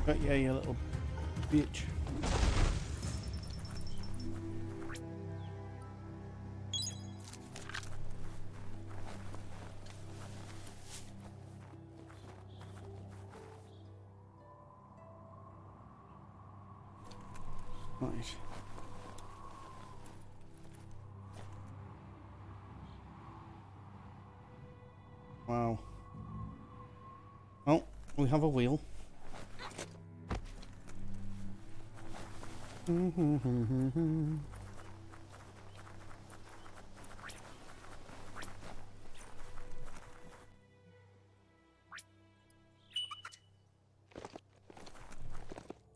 But yeah, you little bitch. Right. Wow. Oh, we have a wheel.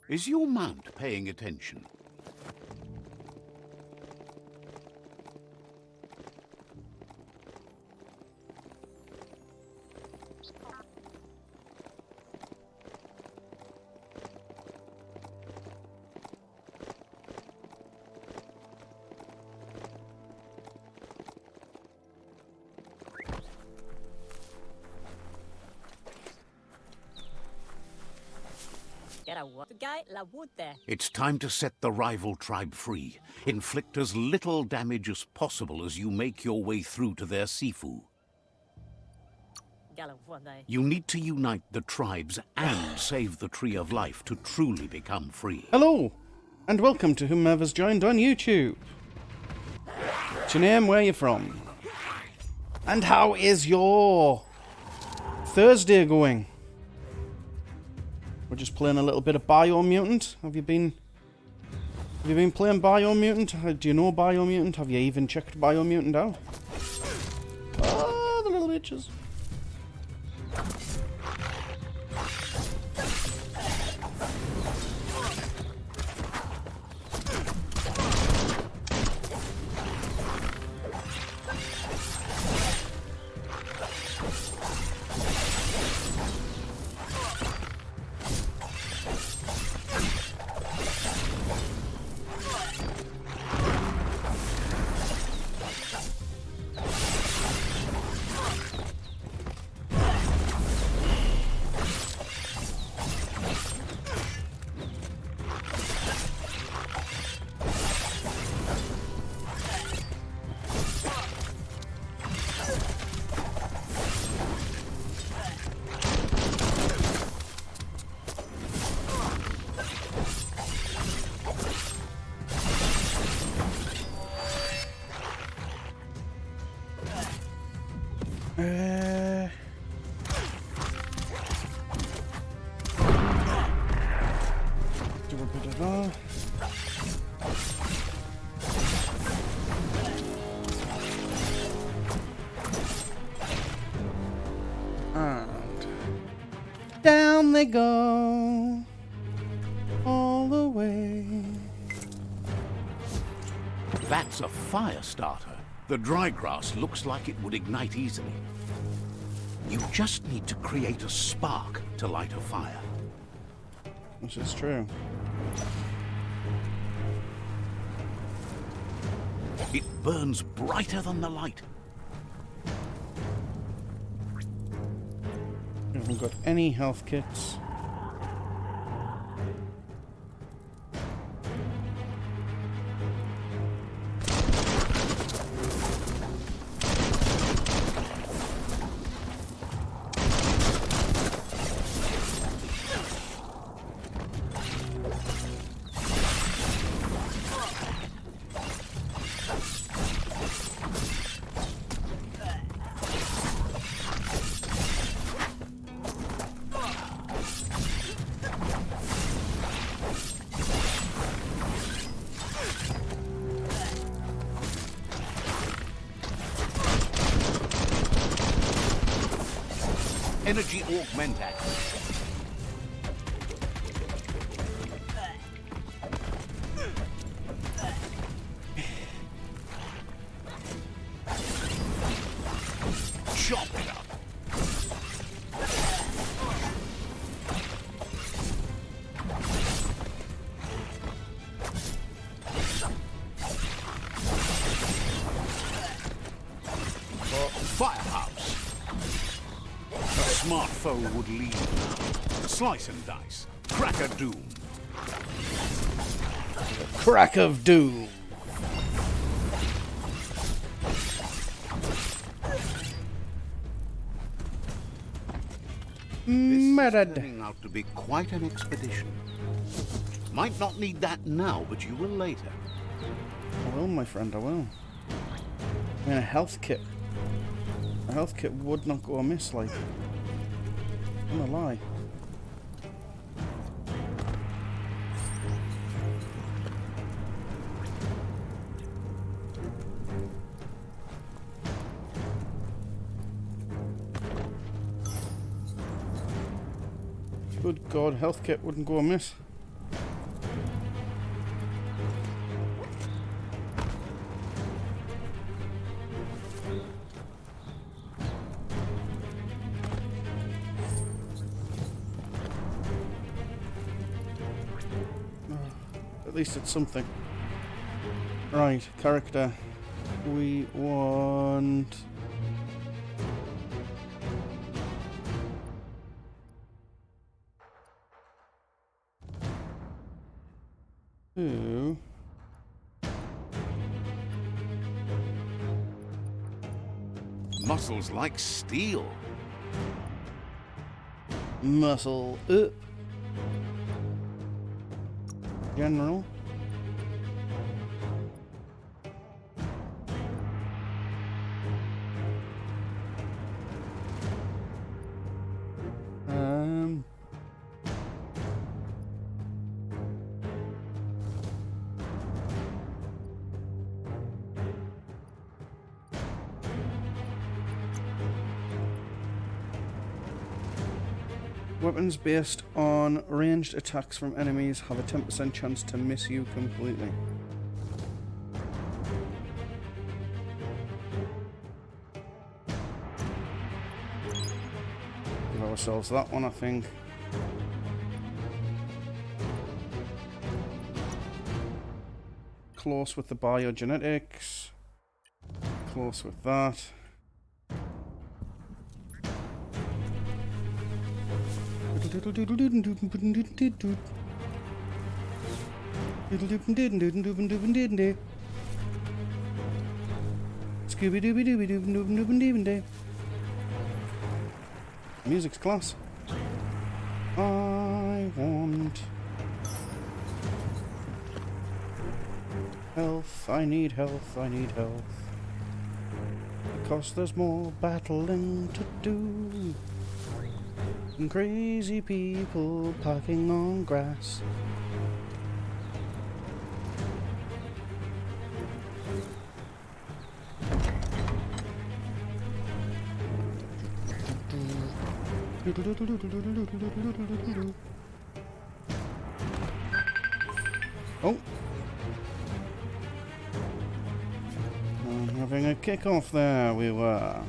Is your mount paying attention? It's time to set the rival tribe free. Inflict as little damage as possible as you make your way through to their Sifu. You need to unite the tribes and save the Tree of Life to truly become free. Hello, and welcome to whomever's joined on YouTube. What's your name? Where are you from? And how is your Thursday going? We're just playing a little bit of Biomutant. Have you been playing Biomutant? Do you know Biomutant? Have you even checked Biomutant out? Oh, the little bitches. Do a bit of that. And down they go, all the way. That's a fire starter. The dry grass looks like it would ignite easily. You just need to create a spark to light a fire. This is true. It burns brighter than the light. We haven't got any health kits. Energy augment active. Chopped up. Firehouse. A smart foe would lead. Slice and dice. Crack of doom. Crack of doom. This is turning out to be quite an expedition. Might not need that now, but you will later. I will, my friend, I will. I mean, a health kit. A health kit would not go amiss, like. I'm gonna lie. Good God, health kit wouldn't go amiss. At least it's something. Right, character. We want... Ooh. Muscles like steel. Muscle. General. Weapons based on ranged attacks from enemies have a 10% chance to miss you completely. Give ourselves that one, I think. Close with the biogenetics. Close with that. Music's class. I want health, I need health, I need health. Because there's more battling to do. And crazy people parking on grass. Oh. Having a kick-off there, we were.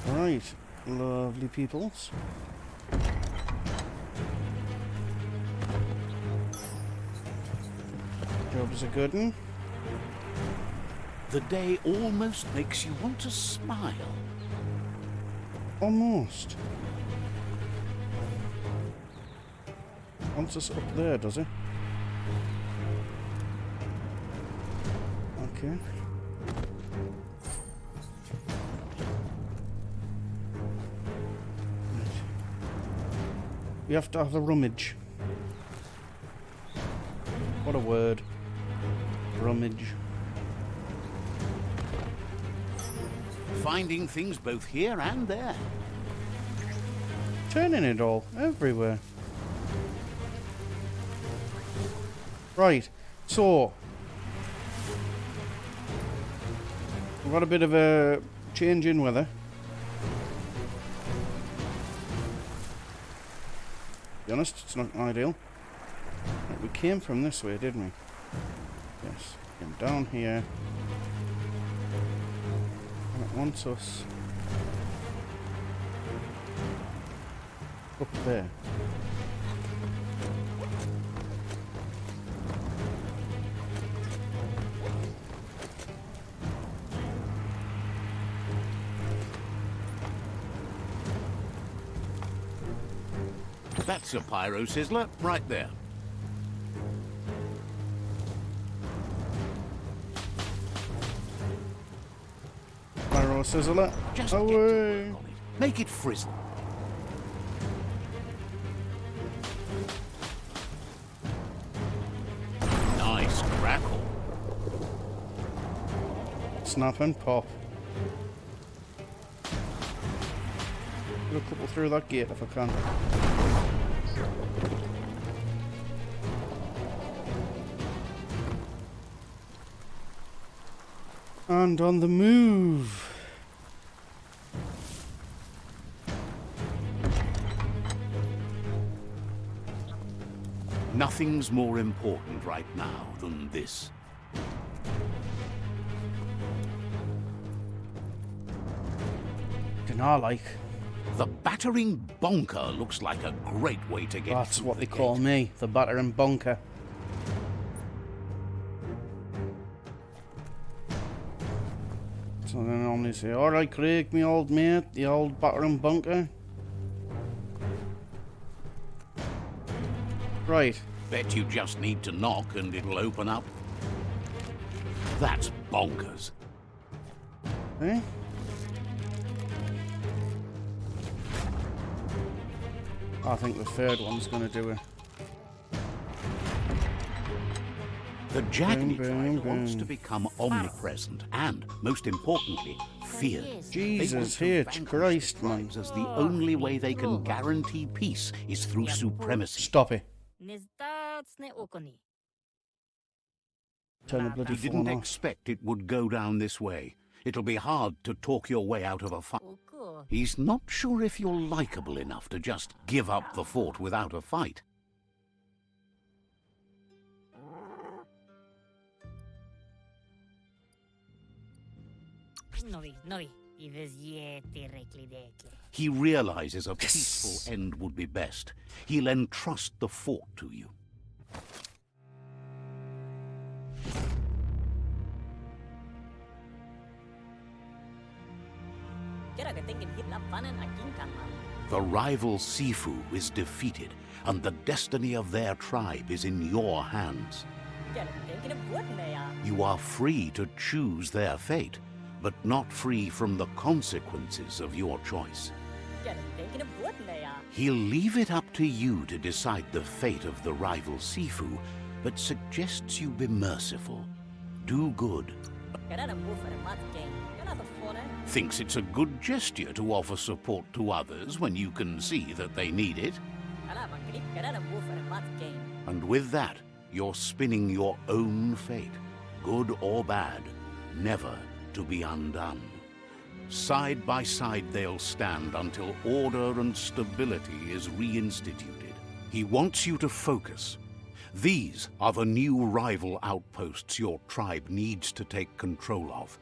Right, lovely peoples. Job's a good one. The day almost makes you want to smile. Almost. Wants us up there, does he? Okay. We have to have a rummage. What a word. Rummage. Finding things both here and there. Turning it all everywhere. Right, so we've got a bit of a change in weather. To be honest, it's not ideal. Right, we came from this way, didn't we? Yes. Came down here. And it wants us up there. That's a pyro sizzler right there. Pyro sizzler. Just get to Away. work on it. Make it frizzle. Nice crackle. Snap and pop. Get a couple through that gate if I can. And on the move. Nothing's more important right now than this. Dunno, like. The battering bonker looks like a great way to get That's through what the they call gate. me, the battering bunker. So they normally say, alright Craig, me old mate, the old battering bunker. Right. Bet you just need to knock and it'll open up. That's bonkers. Eh? I think the third one's going to do it. The Jagni Boom, tribe wants boom. to become omnipresent and, most importantly, feared. Jesus They want H. to vanquish Christ, the man. tribes as the only way they can guarantee peace is through supremacy. Stop it. Turn the bloody He didn't phone off. expect it would go down this way. It'll be hard to talk your way out of a fight. He's not sure if you're likable enough to just give up the fort without a fight. He realizes a peaceful end would be best. He'll entrust the fort to you. The rival Sifu is defeated, and the destiny of their tribe is in your hands. You are free to choose their fate, but not free from the consequences of your choice. He'll leave it up to you to decide the fate of the rival Sifu, but suggests you be merciful. Do good. Thinks it's a good gesture to offer support to others when you can see that they need it. And with that, you're spinning your own fate, good or bad, never to be undone. Side by side they'll stand until order and stability is reinstituted. He wants you to focus. These are the new rival outposts your tribe needs to take control of.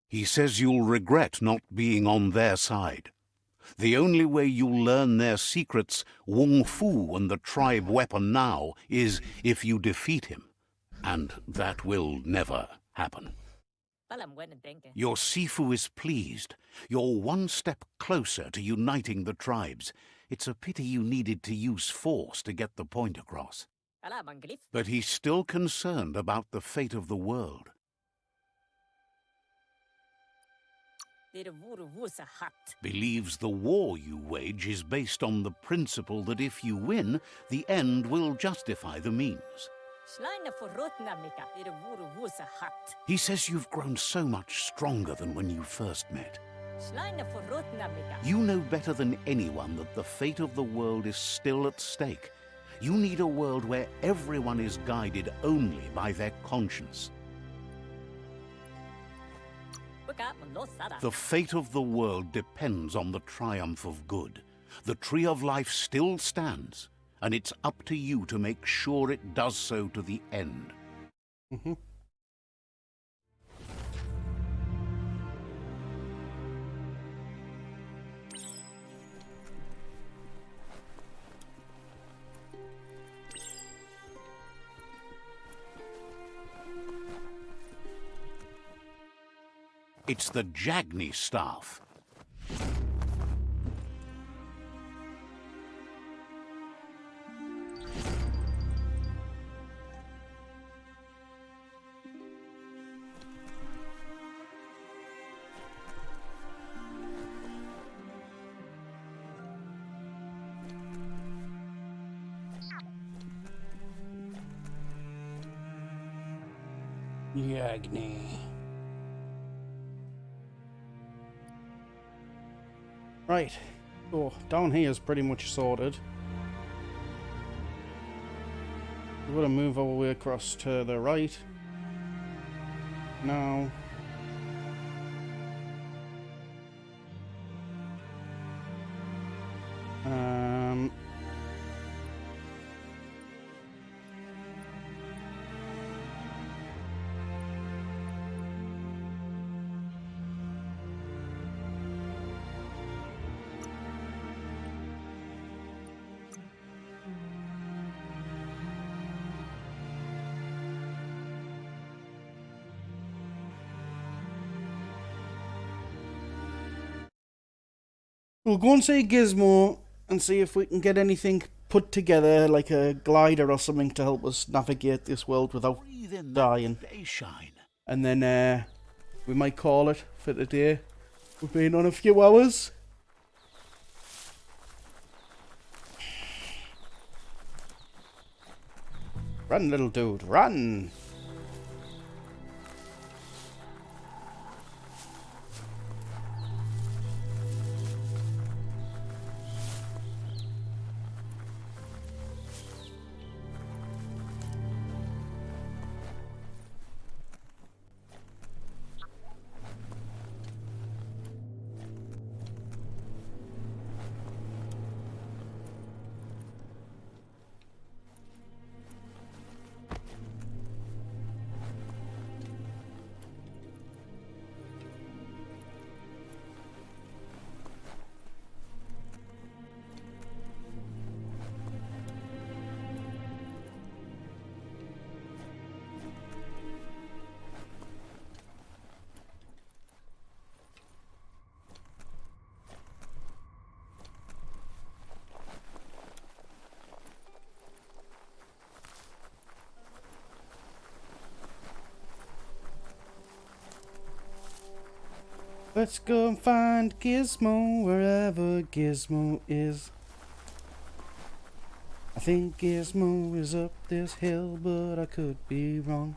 He says you'll regret not being on their side. The only way you'll learn their secrets, Wung Fu and the tribe weapon now, is if you defeat him. And that will never happen. Your Sifu is pleased. You're one step closer to uniting the tribes. It's a pity you needed to use force to get the point across. But he's still concerned about the fate of the world. Believes the war you wage is based on the principle that if you win, the end will justify the means. He says you've grown so much stronger than when you first met. You know better than anyone that the fate of the world is still at stake. You need a world where everyone is guided only by their conscience. The fate of the world depends on the triumph of good. The Tree of Life still stands, and it's up to you to make sure it does so to the end. Mm-hmm. It's the Jagni staff. Yagni. Right. So, down here is pretty much sorted. We're going to move our way across to the right. Now. We'll go and see Gizmo and see if we can get anything put together, like a glider or something, to help us navigate this world without dying. And then we might call it for today. We've been on a few hours. Run, little dude, run! Let's go and find Gizmo wherever Gizmo is. I think Gizmo is up this hill, but I could be wrong.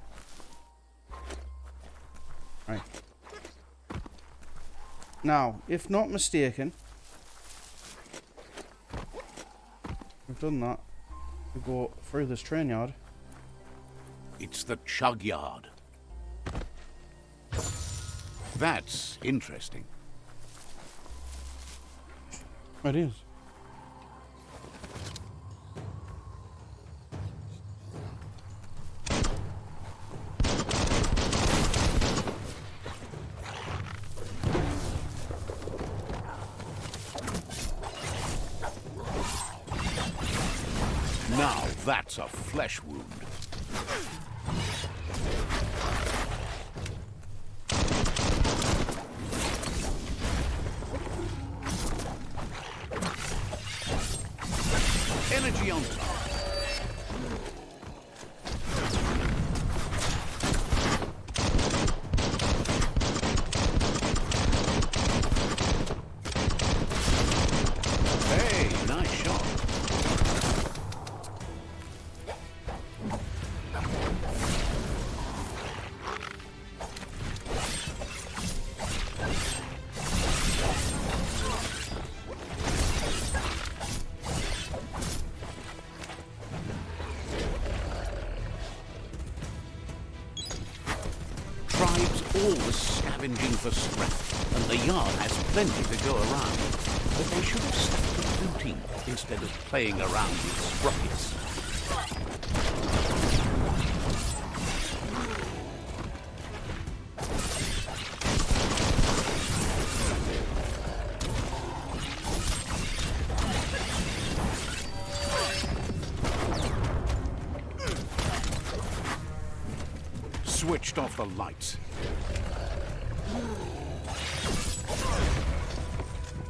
Right. Now, if not mistaken, we've done that. We go through this train yard. It's the Chug Yard. That's interesting. It is. Now that's a flesh wound. Energy on top. Hey, nice shot. tribe's always scavenging for scrap, and the yard has plenty to go around. But they should have stuck to looting instead of playing around with sprockets. Switched off the lights.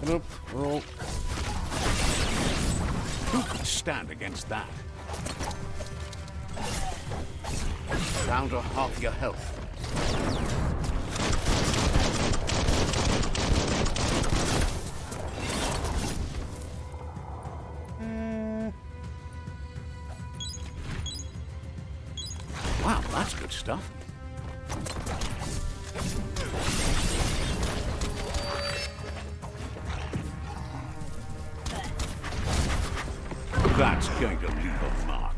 Get up, roll. Who could stand against that? Down to half your health. Wow, that's good stuff. That's going to leave a mark.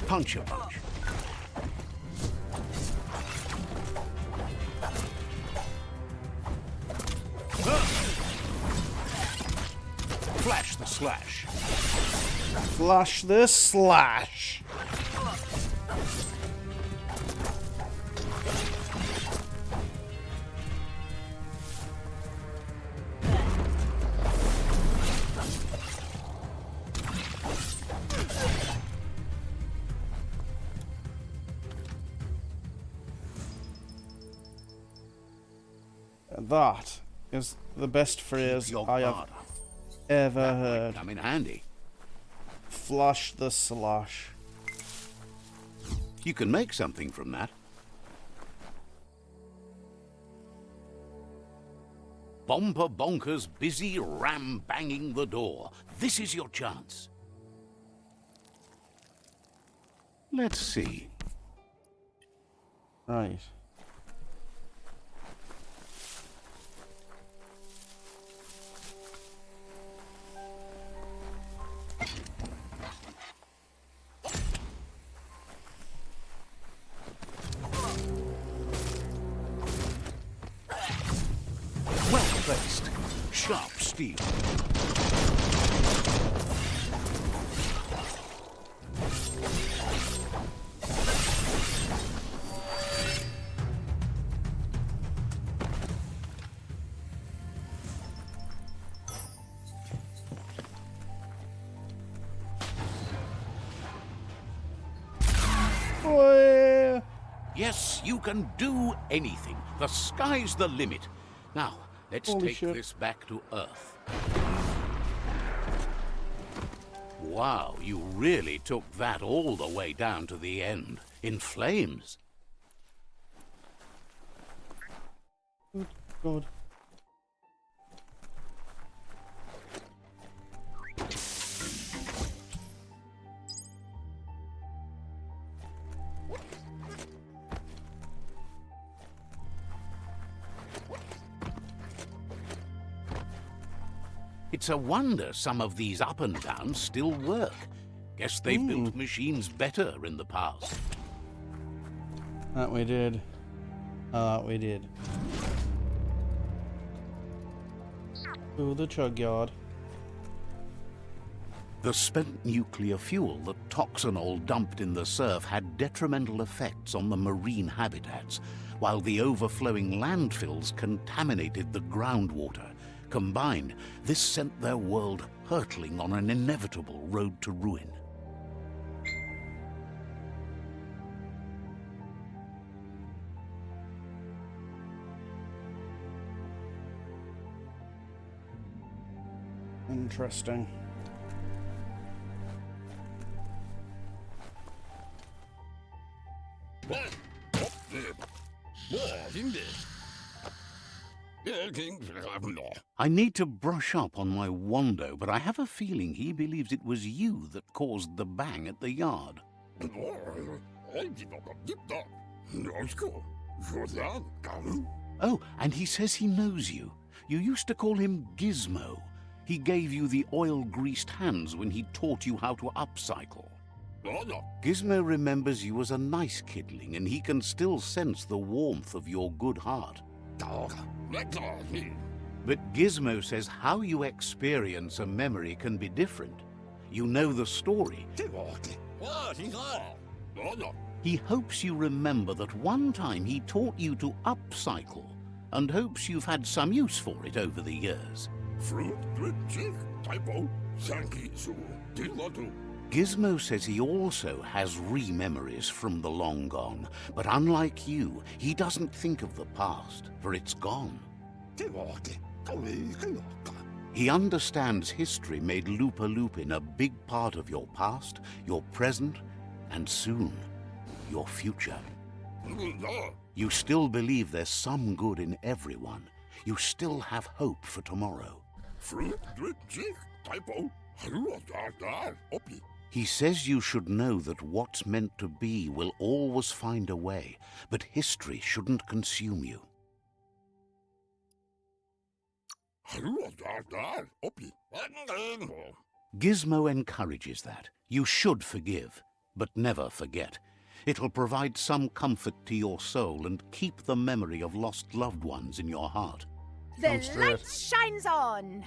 Punch a punch. Flash the slash. Flash the slash. That is the best phrase I have ever heard. Come in handy. Flash the slash. You can make something from that. Bomper Bonker's busy ram-banging the door. This is your chance. Let's see. Right. Well placed. Sharp steel. Oh, Yes, you can do anything. The sky's the limit. Now, let's Holy take shit. this back to Earth. Wow, you really took that all the way down to the end. In flames. God. It's a wonder some of these up and downs still work. Guess they built machines better in the past. That we did. That we did. To the chug yard. The spent nuclear fuel that Toxanol dumped in the surf had detrimental effects on the marine habitats, while the overflowing landfills contaminated the groundwater. Combined, this sent their world hurtling on an inevitable road to ruin. Interesting. I need to brush up on my Wando, but I have a feeling he believes it was you that caused the bang at the yard. Oh, and he says he knows you. You used to call him Gizmo. He gave you the oil-greased hands when he taught you how to upcycle. Gizmo remembers you as a nice kidling, and he can still sense the warmth of your good heart. But Gizmo says how you experience a memory can be different. You know the story. He hopes you remember that one time he taught you to upcycle, and hopes you've had some use for it over the years. Gizmo says he also has re-memories from the long gone, but unlike you, he doesn't think of the past, for it's gone. He understands history made Lupa Lupin a big part of your past, your present, and soon, your future. You still believe there's some good in everyone. You still have hope for tomorrow. He says you should know that what's meant to be will always find a way, but history shouldn't consume you. Gizmo encourages that. You should forgive, but never forget. It'll provide some comfort to your soul and keep the memory of lost loved ones in your heart. The light shines on.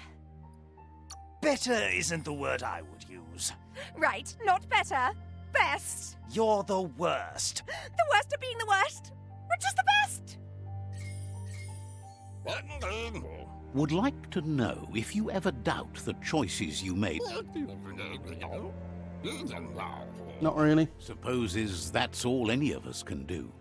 Better isn't the word I would use. Right, not better. Best. You're the worst. The worst of being the worst. We're just the best. Would like to know if you ever doubt the choices you made. Not really. Supposes that's all any of us can do.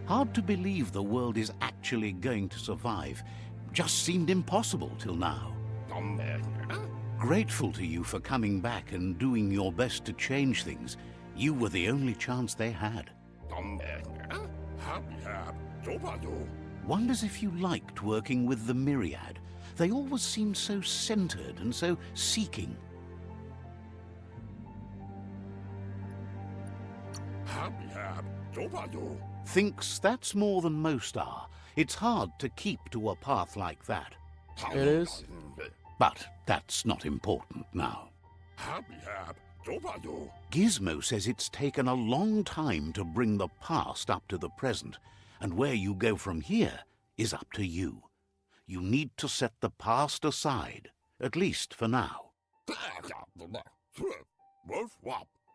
Hard to believe the world is actually going to survive. Just seemed impossible till now. Grateful to you for coming back and doing your best to change things. You were the only chance they had. Wonders if you liked working with the Myriad. They always seemed so centered and so seeking. Thinks that's more than most are. It's hard to keep to a path like that. It is. But that's not important now. Gizmo says it's taken a long time to bring the past up to the present, and where you go from here is up to you. You need to set the past aside, at least for now.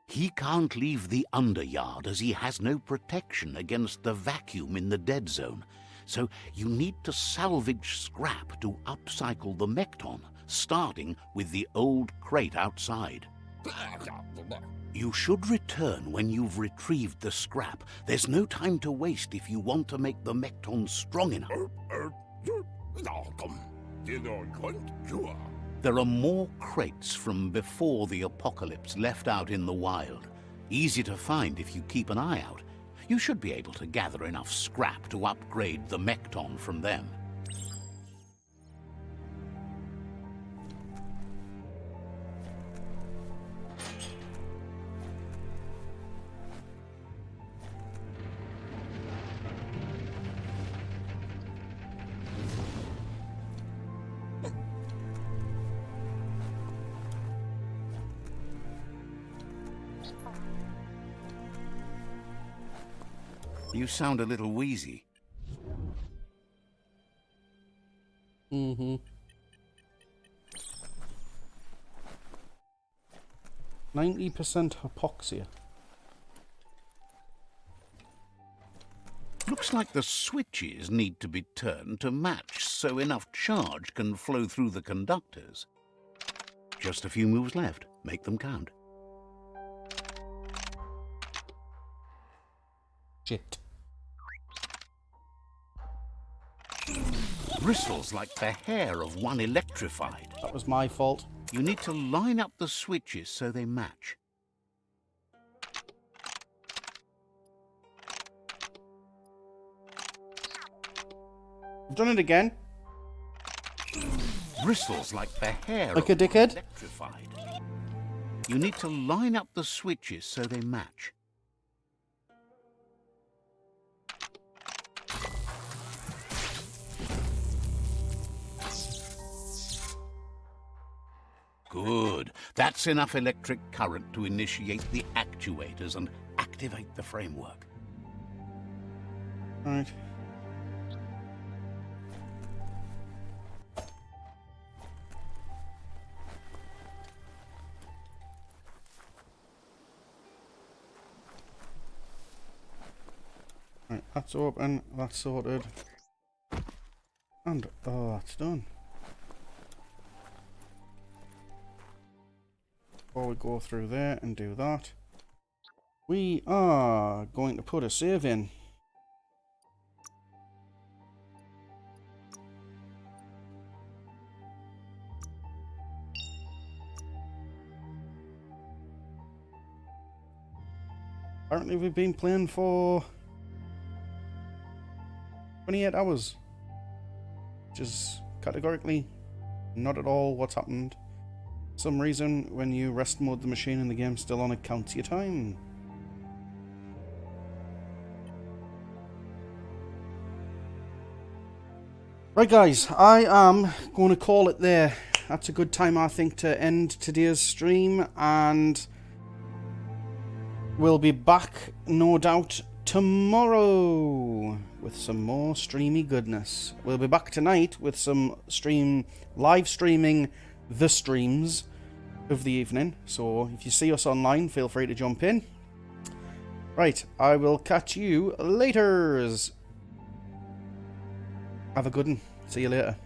He can't leave the underyard as he has no protection against the vacuum in the dead zone, so you need to salvage scrap to upcycle the Mekton, starting with the old crate outside. You should return when you've retrieved the scrap. There's no time to waste if you want to make the Mekton strong enough. There are more crates from before the apocalypse left out in the wild. Easy to find if you keep an eye out. You should be able to gather enough scrap to upgrade the Mekton from them. You sound a little wheezy. 90% hypoxia. Looks like the switches need to be turned to match so enough charge can flow through the conductors. Just a few moves left. Make them count. Shit. Bristles like the hair of one electrified. That was my fault. You need to line up the switches so they match. I've done it again. Bristles like the hair Like a of one dickhead. electrified. You need to line up the switches so they match. Good. That's enough electric current to initiate the actuators and activate the framework. Right. Right, that's open, that's sorted. And, oh, that's done. Before we go through there and do that, we are going to put a save in. Apparently we've been playing for 28 hours. Which is categorically not at all what's happened. For some reason, when you rest mode the machine and the game's still on, it counts your time. Right guys, I am going to call it there. That's a good time, I think, to end today's stream, and we'll be back, no doubt, tomorrow with some more streamy goodness. We'll be back tonight with some live streaming the streams of the evening. So if you see us online, feel free to jump in. Right, I will catch you laters. Have a good one. See you later.